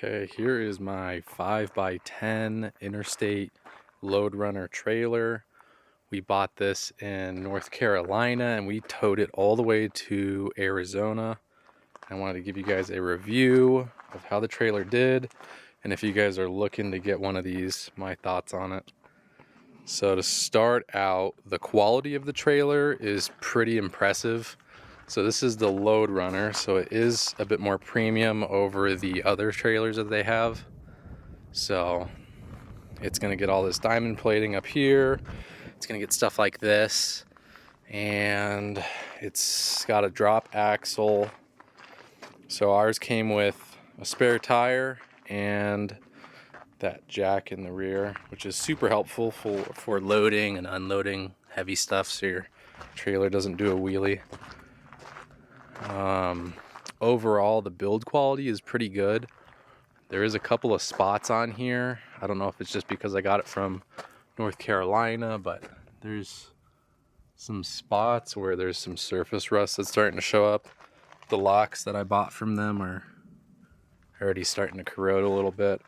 Okay, here is my 5x10 Interstate LoadRunner trailer. We bought this in North Carolina and we towed it all the way to Arizona. I wanted to give you guys a review of how the trailer did, and if you guys are looking to get one of these, my thoughts on it. So to start out, the quality of the trailer is pretty impressive. So this is the LoadRunner, so it is a bit more premium over the other trailers that they have. So it's gonna get all this diamond plating up here. It's gonna get stuff like this, and it's got a drop axle. So ours came with a spare tire and that jack in the rear, which is super helpful for loading and unloading heavy stuff so your trailer doesn't do a wheelie. Overall, the build quality is pretty good. There is a couple of spots on here. I don't know if it's just because I got it from North Carolina, but there's some spots where there's some surface rust that's starting to show up. The locks that I bought from them are already starting to corrode a little bit.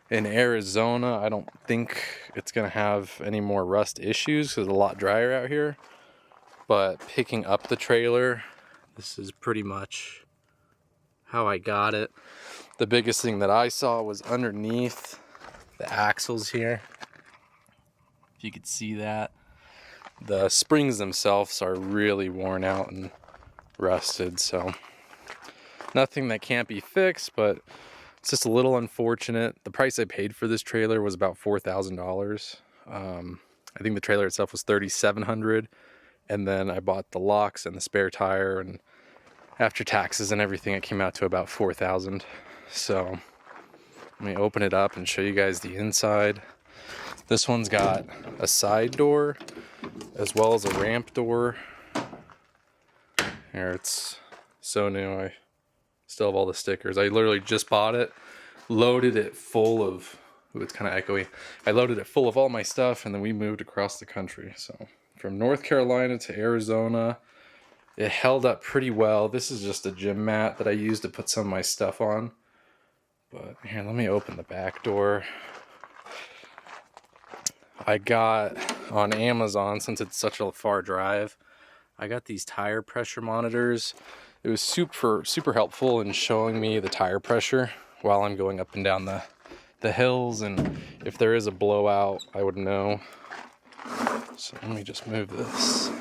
In Arizona, I don't think it's gonna have any more rust issues because it's a lot drier out here. But picking up the trailer, this is pretty much how I got it. The biggest thing that I saw was underneath the axles here. If you could see that. The springs themselves are really worn out and rusted, so nothing that can't be fixed, but it's just a little unfortunate. The price I paid for this trailer was about $4,000. I think the trailer itself was $3,700, and then I bought the locks and the spare tire, and after taxes and everything, it came out to about $4,000. So let me open it up and show you guys the inside. This one's got a side door as well as a ramp door. Here, it's so new. I still have all the stickers. I literally just bought it, loaded it full of, ooh, it's kind of echoey. I loaded it full of all my stuff, and then we moved across the country. So from North Carolina to Arizona, it held up pretty well. This is just a gym mat that I used to put some of my stuff on. But here, let me open the back door. I got on Amazon, since it's such a far drive, I got these tire pressure monitors. It was super helpful in showing me the tire pressure while I'm going up and down the hills, and if there is a blowout, I would know. So let me just move this.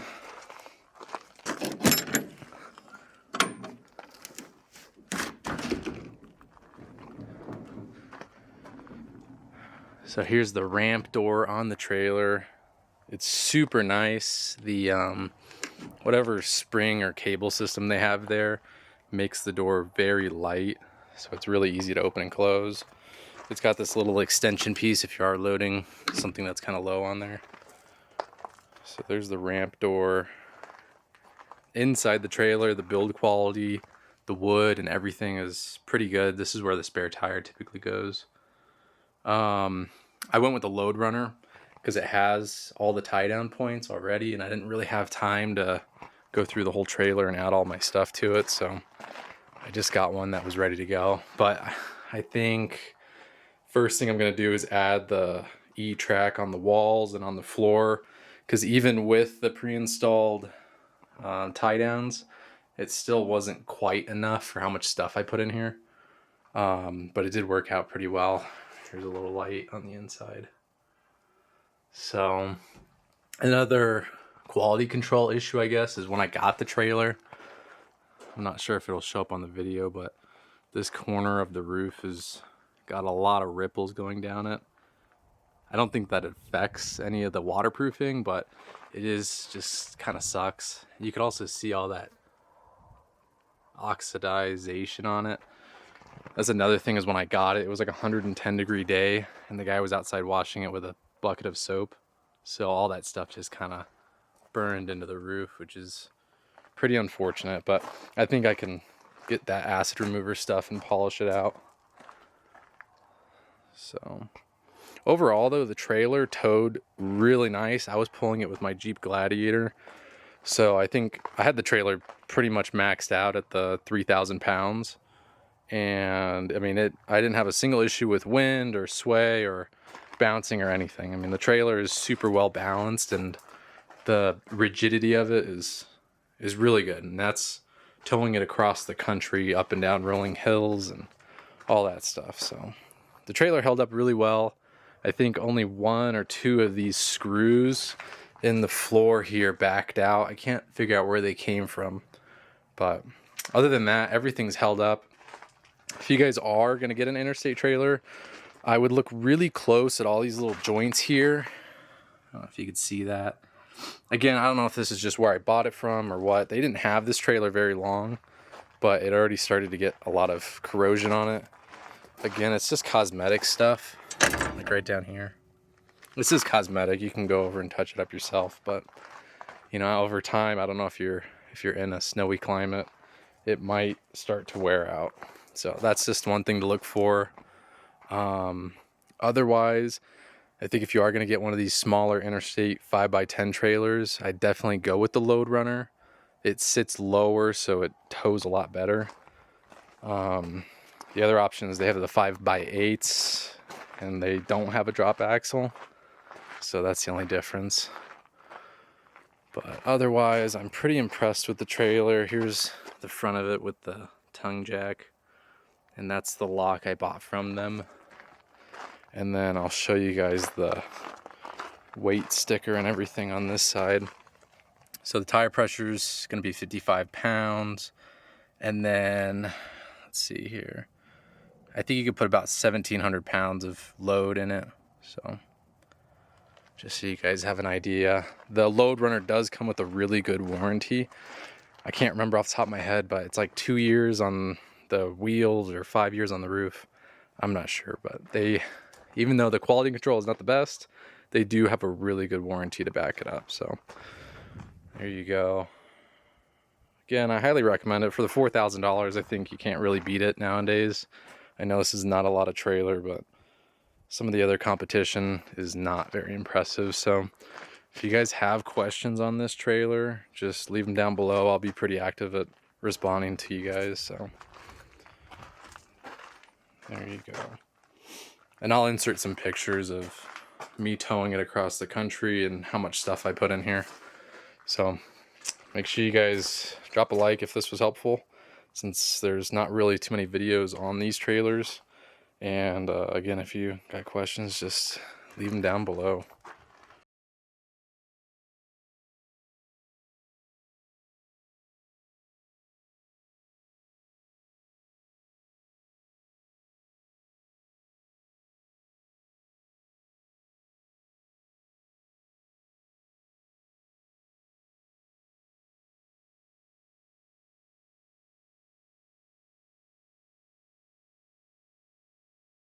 So here's the ramp door on the trailer. It's super nice. The whatever spring or cable system they have there makes the door very light, so it's really easy to open and close. It's got this little extension piece if you are loading something that's kind of low on there. So there's the ramp door. Inside the trailer, the build quality, the wood and everything is pretty good. This is where the spare tire typically goes. I went with the LoadRunner because it has all the tie down points already, and I didn't really have time to go through the whole trailer and add all my stuff to it, so I just got one that was ready to go. But I think first thing I'm going to do is add the E-track on the walls and on the floor, because even with the pre-installed tie downs, it still wasn't quite enough for how much stuff I put in here, but it did work out pretty well. Here's a little light on the inside. So another quality control issue, I guess, is when I got the trailer. I'm not sure if it'll show up on the video, but this corner of the roof has got a lot of ripples going down it. I don't think that affects any of the waterproofing, but it is just kind of sucks. You could also see all that oxidization on it. That's another thing, is when I got it, it was like a 110-degree day, and the guy was outside washing it with a bucket of soap. So all that stuff just kind of burned into the roof, which is pretty unfortunate, but I think I can get that acid remover stuff and polish it out. So overall though, the trailer towed really nice. I was pulling it with my Jeep Gladiator, so I think I had the trailer pretty much maxed out at the 3,000 pounds. And I mean, I didn't have a single issue with wind or sway or bouncing or anything. I mean, the trailer is super well balanced, and the rigidity of it is really good. And that's towing it across the country, up and down rolling hills and all that stuff. So the trailer held up really well. I think only 1 or 2 of these screws in the floor here backed out. I can't figure out where they came from, but other than that, everything's held up. If you guys are going to get an Interstate trailer, I would look really close at all these little joints here. I don't know if you could see that. Again, I don't know if this is just where I bought it from or what. They didn't have this trailer very long, but it already started to get a lot of corrosion on it. Again, it's just cosmetic stuff, like right down here. This is cosmetic. You can go over and touch it up yourself, but you know, over time, I don't know if you're in a snowy climate, it might start to wear out. So that's just one thing to look for. Otherwise, I think if you are going to get one of these smaller Interstate 5x10 trailers, I'd definitely go with the LoadRunner. It sits lower, so it tows a lot better. The other option is they have the 5x8s, and they don't have a drop axle. So that's the only difference. But otherwise, I'm pretty impressed with the trailer. Here's the front of it with the tongue jack. And that's the lock I bought from them. And then I'll show you guys the weight sticker and everything on this side. So the tire pressure is going to be 55 pounds. And then, let's see here. I think you could put about 1,700 pounds of load in it. So just so you guys have an idea. The LoadRunner does come with a really good warranty. I can't remember off the top of my head, but it's like 2 years on the wheels or 5 years on the roof. I'm not sure, but even though the quality control is not the best, they do have a really good warranty to back it up. So there you go. Again, I highly recommend it. For the $4,000, I think you can't really beat it nowadays. I know this is not a lot of trailer, but some of the other competition is not very impressive. So if you guys have questions on this trailer, just leave them down below. I'll be pretty active at responding to you guys. So there you go. And I'll insert some pictures of me towing it across the country and how much stuff I put in here. So make sure you guys drop a like if this was helpful, since there's not really too many videos on these trailers. And again, if you got questions, just leave them down below.